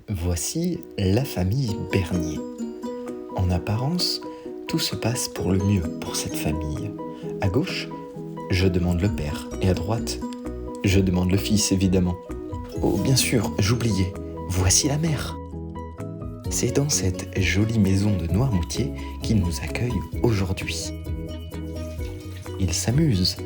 Voici la famille Bernier. En apparence, tout se passe pour le mieux pour cette famille. À gauche, je demande le père, et à droite, je demande le fils, évidemment. Oh, bien sûr, j'oubliais, voici la mère. C'est dans cette jolie maison de Noirmoutier qu'ils nous accueillent aujourd'hui. Ils s'amusent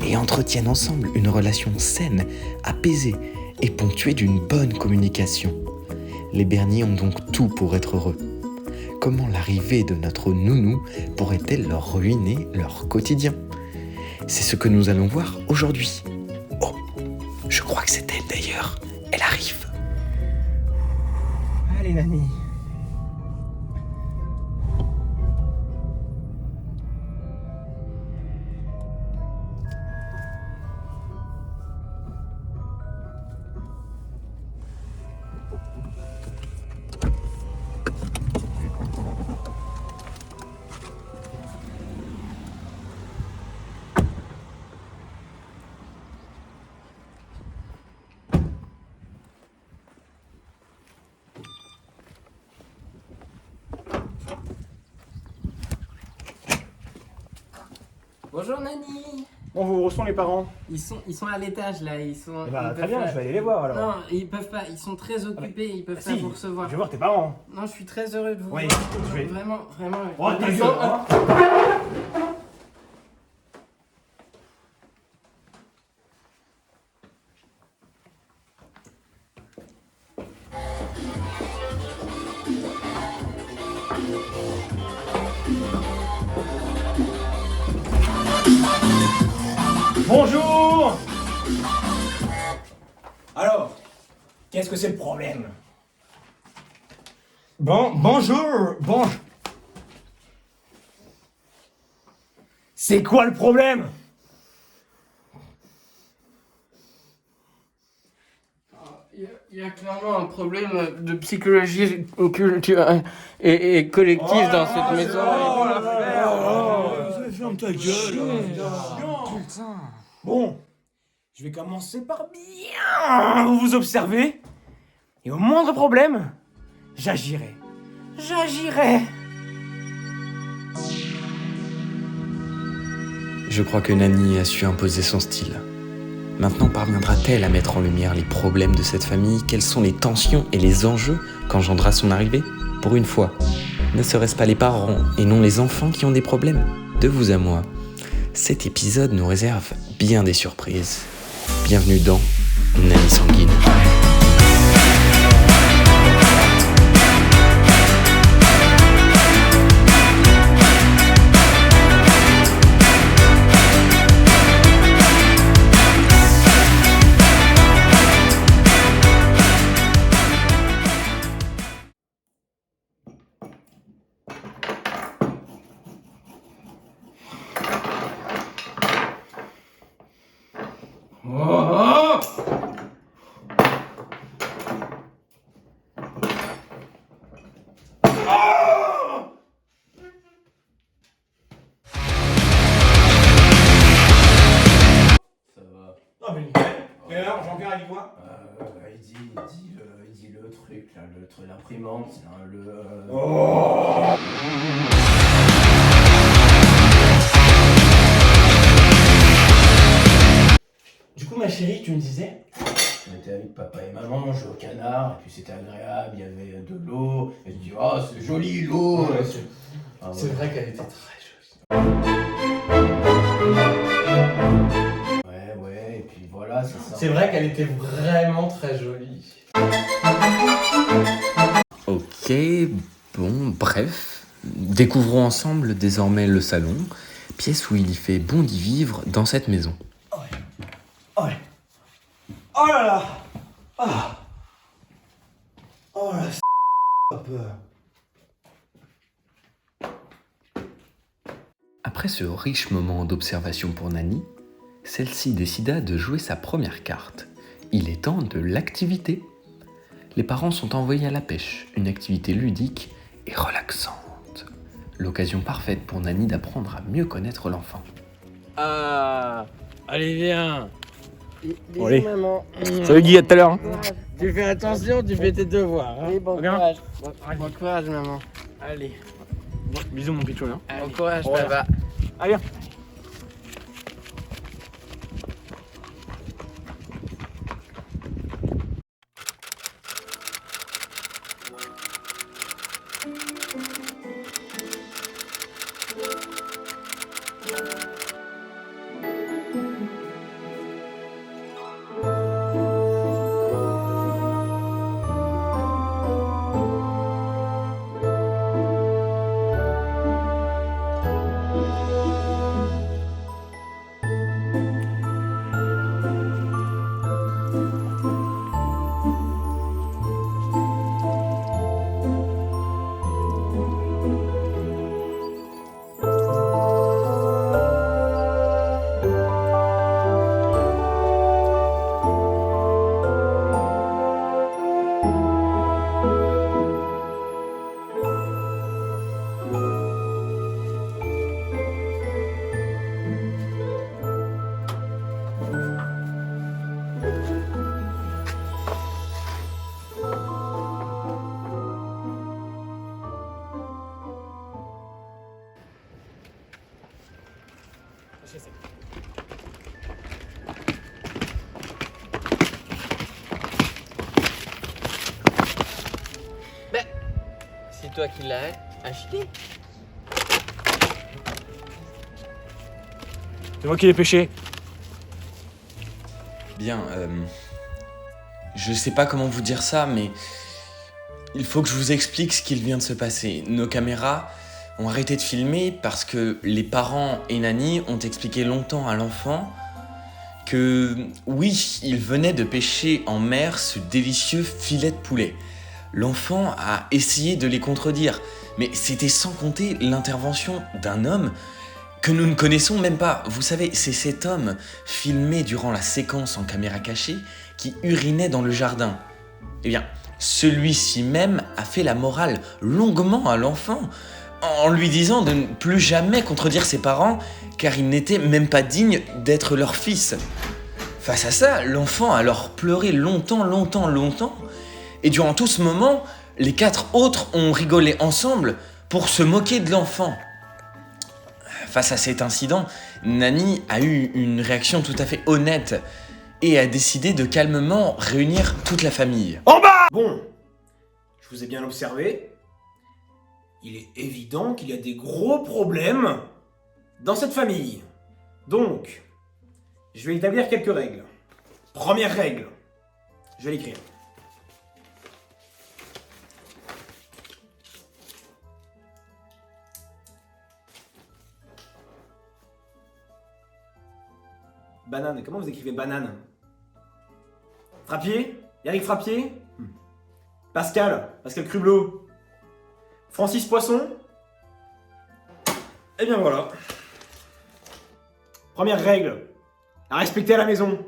et entretiennent ensemble une relation saine, apaisée et ponctuée d'une bonne communication. Les Bernier ont donc tout pour être heureux. Comment l'arrivée de notre nounou pourrait-elle leur ruiner leur quotidien ? C'est ce que nous allons voir aujourd'hui. Oh, je crois que c'est elle d'ailleurs. Elle arrive. Allez, Nani. Bonjour Nani. Bon, où sont les parents? Ils sont à l'étage là, ils sont. Très bien, je vais aller les voir alors. Non, ils peuvent pas, ils sont très occupés, ils peuvent pas vous recevoir. Je vais voir tes parents. Non, je suis très heureux de vous Oui, voir. je vais. Vraiment. Oh, ta Ils gueule, sont- hein. Bonjour. Alors, qu'est-ce que c'est le problème? Bonjour. C'est quoi le problème? Il y a clairement un problème de psychologie culturelle et collective dans cette maison. Ferme ta gueule. Bon, je vais commencer par bien vous observer. Et au moindre problème, j'agirai. Je crois que Nani a su imposer son style. Maintenant parviendra-t-elle à mettre en lumière les problèmes de cette famille? Quelles sont les tensions et les enjeux qu'engendra son arrivée? Pour une fois, ne serait-ce pas les parents et non les enfants qui ont des problèmes? De vous à moi, cet épisode nous réserve bien des surprises. Bienvenue dans Nani Sanguine. Ah, mais nickel. Et alors, Jean-Pierre, il dit quoi? Il dit le truc, là, le truc, l'imprimante, là, Du coup, ma chérie, tu me disais? On était avec papa et maman, on jouait au canard, et puis c'était agréable, il y avait de l'eau, et je dis, oh, c'est joli l'eau! C'est vrai qu'elle était très jolie. Ouais, et puis voilà, c'est ça. C'est vrai qu'elle était vraiment très jolie. Ok, bon, bref. Découvrons ensemble désormais le salon, pièce où il y fait bon d'y vivre dans cette maison. Ouais. Oh là là. Ah. Oh la Après ce riche moment d'observation pour Nani, celle-ci décida de jouer sa première carte. Il est temps de l'activité. Les parents sont envoyés à la pêche, une activité ludique et relaxante. l'occasion parfaite pour Nani d'apprendre à mieux connaître l'enfant. Ah, allez, viens. Bon, allez. Maman. Salut Guy, à tout à l'heure. Tu fais attention, tu fais tes devoirs. Hein. Oui, bon Bien. courage. Bon courage, maman. Allez. Bisous mon pichou. Hein. Bon courage, Voilà. papa. Allez, viens. C'est toi qui l'as acheté. C'est moi qui l'ai pêché. Bien, je sais pas comment vous dire ça, mais il faut que je vous explique ce qu'il vient de se passer. Nos caméras ont arrêté de filmer parce que les parents et Nani ont expliqué longtemps à l'enfant que oui, il venait de pêcher en mer ce délicieux filet de poulet. L'enfant a essayé de les contredire, mais c'était sans compter l'intervention d'un homme que nous ne connaissons même pas. Vous savez, c'est cet homme, filmé durant la séquence en caméra cachée, qui urinait dans le jardin. Eh bien, celui-ci même a fait la morale longuement à l'enfant, en lui disant de ne plus jamais contredire ses parents, car il n'était même pas digne d'être leur fils. Face à ça, l'enfant a alors pleuré longtemps, et durant tout ce moment, les 4 autres ont rigolé ensemble pour se moquer de l'enfant. Face à cet incident, Nani a eu une réaction tout à fait honnête et a décidé de calmement réunir toute la famille. En bas! Bon, je vous ai bien observé. Il est évident qu'il y a des gros problèmes dans cette famille. Donc, je vais établir quelques règles. Première règle, je vais l'écrire. Banane, comment vous écrivez banane? Frappier? Eric Frappier? Pascal Crublo? Francis Poisson? Et bien voilà. Première règle, à respecter à la maison.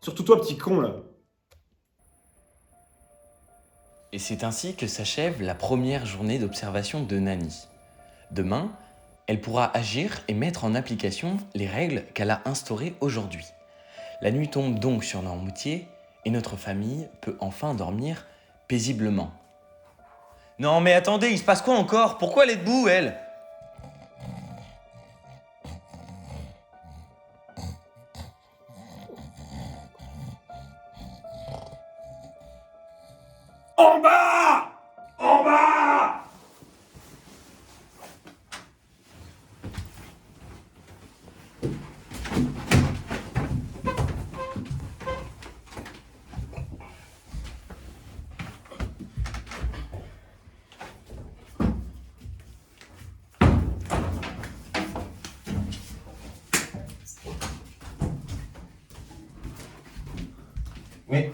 Surtout toi, petit con, là. Et c'est ainsi que s'achève la première journée d'observation de Nani. Demain, elle pourra agir et mettre en application les règles qu'elle a instaurées aujourd'hui. La nuit tombe donc sur Noirmoutier et notre famille peut enfin dormir paisiblement. Non mais attendez, il se passe quoi encore? Pourquoi elle est debout, elle? En bas! En bas! Oui.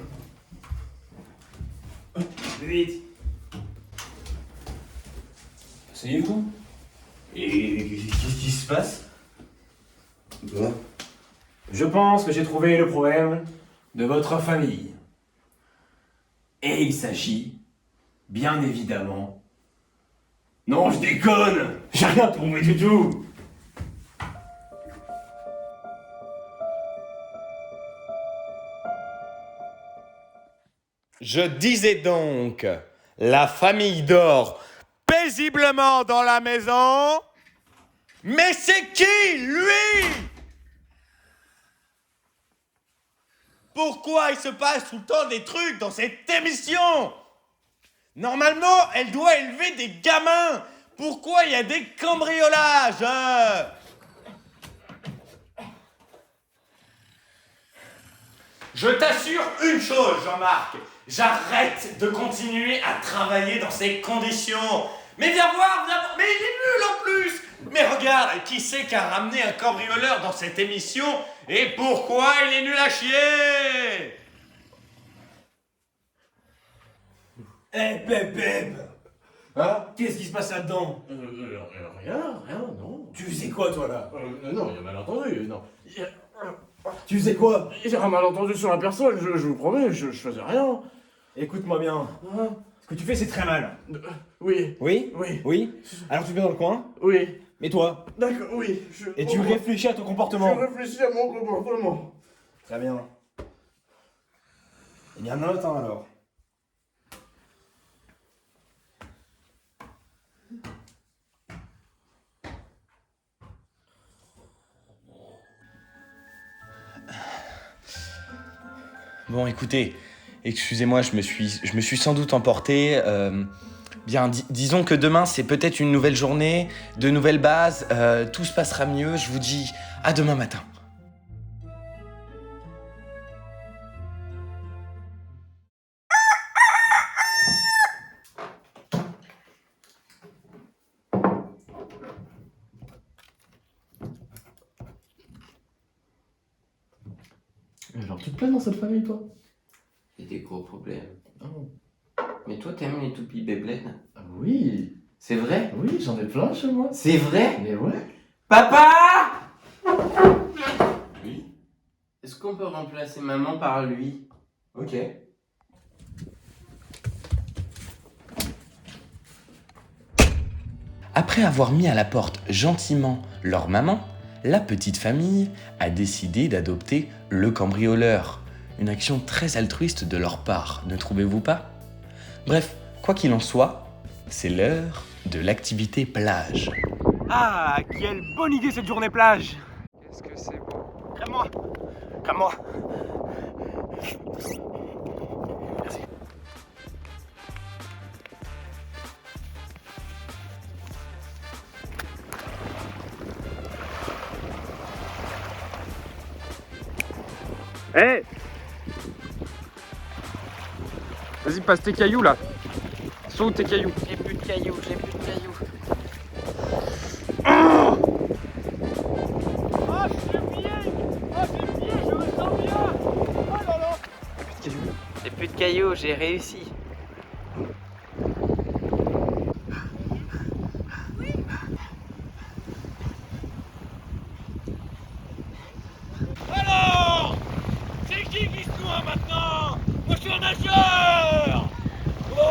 Vite. Ça y est, quoi? Et qu'est-ce qui se passe? Quoi? Je pense que j'ai trouvé le problème de votre famille. Et il s'agit, bien évidemment, Non, je déconne. J'ai rien trouvé du tout. Je disais donc, la famille dort paisiblement dans la maison. Mais c'est qui, lui? Pourquoi il se passe tout le temps des trucs dans cette émission? Normalement, elle doit élever des gamins. Pourquoi il y a des cambriolages? Je t'assure une chose, Jean-Marc. J'arrête de continuer à travailler dans ces conditions. Mais viens voir. Mais il est nul en plus. Mais regarde, qui c'est qui a ramené un cambrioleur dans cette émission? Et pourquoi il est nul à chier? Eh, Beb. Hein? Qu'est-ce qui se passe là-dedans? Rien, non. Tu faisais quoi, toi, là? Non, il y a malentendu, non. Tu faisais quoi? Il y a un malentendu sur la personne, je vous promets, je faisais rien. Écoute-moi bien. Hein? Ce que tu fais, c'est très mal. Oui. Oui? Oui. Oui? Alors tu te mets dans le coin. Oui. Mais toi? D'accord, oui. Et tu réfléchis à ton comportement. Je réfléchis à mon comportement. Très bien. Il y en a un autre, hein, alors. Bon, écoutez, excusez-moi, je me suis sans doute emporté. Bien, disons que demain, c'est peut-être une nouvelle journée, de nouvelles bases, tout se passera mieux. Je vous dis à demain matin. Alors, tu te plais dans cette famille, toi? Il y a des gros problèmes. Oh. Mais toi, t'aimes les toupies Beyblade? Oui. C'est vrai? Oui, j'en ai plein chez moi. C'est vrai? Mais ouais. Papa! Oui. Est-ce qu'on peut remplacer maman par lui? Ok. Après avoir mis à la porte gentiment leur maman, la petite famille a décidé d'adopter le cambrioleur. Une action très altruiste de leur part, ne trouvez-vous pas? Bref, quoi qu'il en soit, c'est l'heure de l'activité plage. Ah, quelle bonne idée cette journée plage! Qu'est-ce que c'est beau? Crème-moi! Crème-moi! Merci. Hé! Vas-y, passe tes cailloux là! Sont tes cailloux? J'ai plus de cailloux, j'ai plus de cailloux. J'ai plus de cailloux, j'ai réussi. Alors, c'est qui se noie maintenant? Moi je suis un nageur! Oh.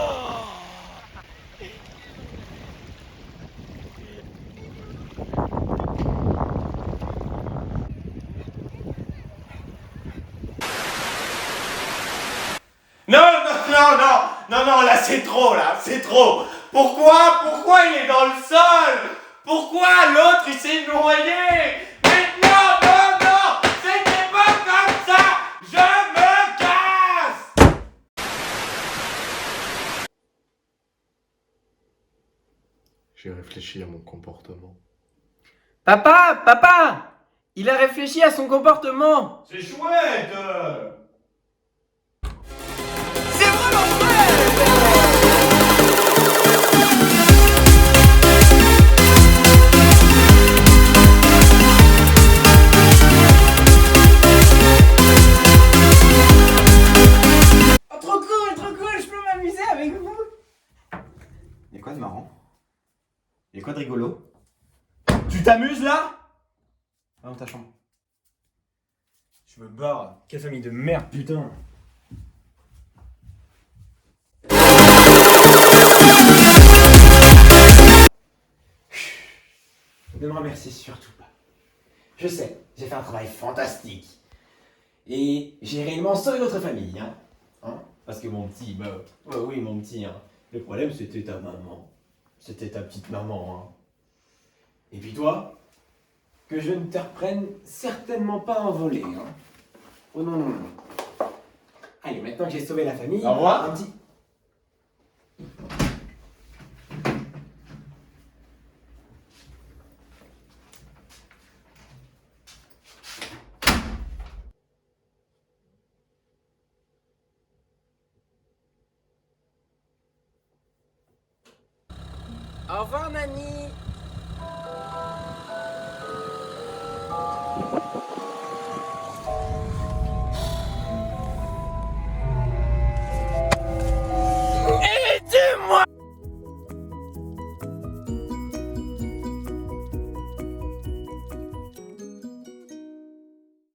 Non, là c'est trop, c'est trop. Pourquoi il est dans le sol? Pourquoi l'autre il s'est noyé? Mais non, c'était pas comme ça. Je me casse. J'ai réfléchi à mon comportement. Papa! Il a réfléchi à son comportement. C'est chouette. C'est vraiment vrai! Oh, trop cool, je peux m'amuser avec vous. Il y a quoi de marrant? Il y a quoi de rigolo? Tu t'amuses là? Va dans ta chambre. Je me barre. Quelle famille de merde, putain. Ne me remercie surtout pas. Je sais, j'ai fait un travail fantastique. Et j'ai réellement sauvé votre famille, hein. Parce que mon petit, oui, mon petit, hein. Le problème, c'était ta maman. C'était ta petite maman, hein. Et puis toi, que je ne te reprenne certainement pas en volée, hein. Oh non, non, non. Allez, maintenant que j'ai sauvé la famille, Au revoir. un petit... Au revoir, Nani.